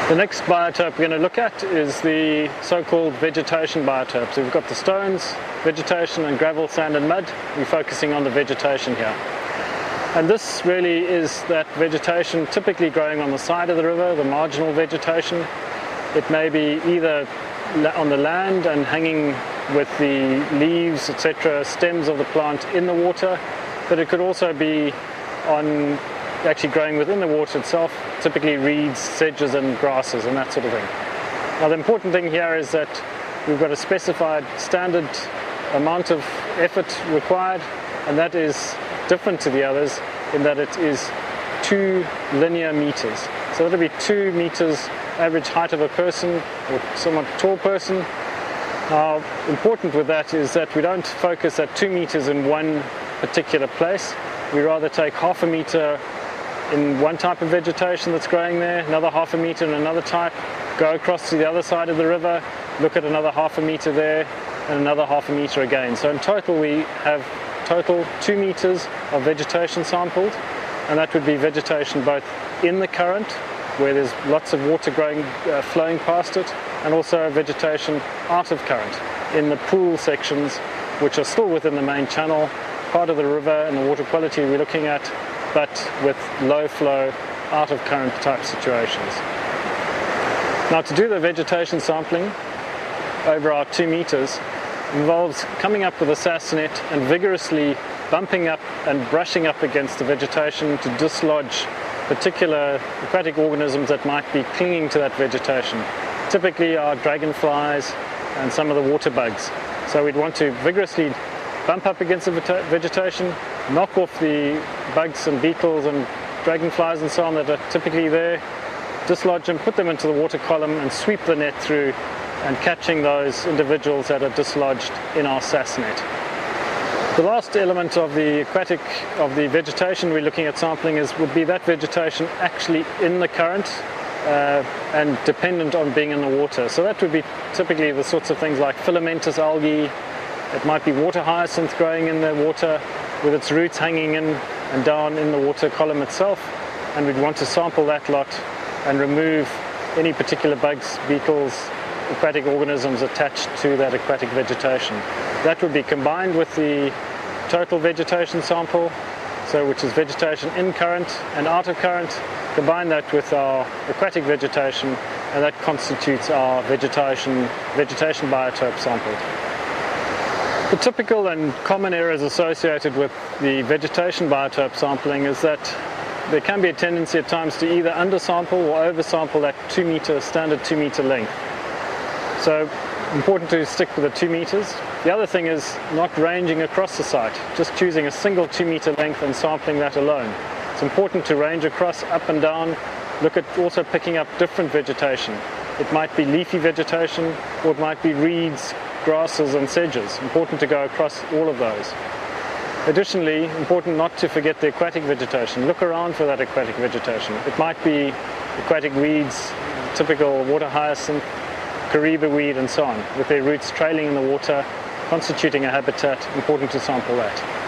The next biotope we're going to look at is the so-called vegetation bioterps. We've got the stones, vegetation and gravel, sand and mud. We're focusing on the vegetation here. And this really is that vegetation typically growing on the side of the river, the marginal vegetation. It may be either on the land and hanging with the leaves, etc., stems of the plant in the water, but it could also be on actually growing within the water itself, typically reeds, sedges and grasses and that sort of thing. Now the important thing here is that we've got a specified standard amount of effort required, and that is different to the others in that it is 2 linear meters. So that'll be 2 meters average height of a person or somewhat tall person. Now important with that is that we don't focus at 2 meters in one particular place. We rather take half a meter in one type of vegetation that's growing there, another half a meter in another type, go across to the other side of the river, look at another half a meter there, and another half a meter again. So in total we have 2 meters of vegetation sampled, and that would be vegetation both in the current, where there's lots of water flowing past it, and also vegetation out of current, in the pool sections, which are still within the main channel, part of the river and the water quality we're looking at, but with low flow, out of current type situations. Now to do the vegetation sampling over our 2 meters involves coming up with a SASS net and vigorously bumping up and brushing up against the vegetation to dislodge particular aquatic organisms that might be clinging to that vegetation. Typically are dragonflies and some of the water bugs. So we'd want to vigorously bump up against the vegetation, knock off the bugs and beetles and dragonflies and so on that are typically there, dislodge them, put them into the water column and sweep the net through and catching those individuals that are dislodged in our SASS net. The last element of the vegetation we're looking at sampling would be that vegetation actually in the current and dependent on being in the water. So that would be typically the sorts of things like filamentous algae. It might be water hyacinth growing in the water with its roots hanging in and down in the water column itself, and we'd want to sample that lot and remove any particular bugs, beetles, aquatic organisms attached to that aquatic vegetation. That would be combined with the total vegetation sample, which is vegetation in current and out of current. Combine that with our aquatic vegetation, and that constitutes our vegetation biotope sample. The typical and common errors associated with the vegetation biotope sampling is that there can be a tendency at times to either undersample or oversample that standard 2 meter length. So important to stick with the 2 meters. The other thing is not ranging across the site, just choosing a single 2 meter length and sampling that alone. It's important to range across, up and down, look at also picking up different vegetation. It might be leafy vegetation, or it might be reeds, grasses and sedges. Important to go across all of those. Additionally, important not to forget the aquatic vegetation. Look around for that aquatic vegetation. It might be aquatic weeds, typical water hyacinth, Kariba weed and so on, with their roots trailing in the water, constituting a habitat. Important to sample that.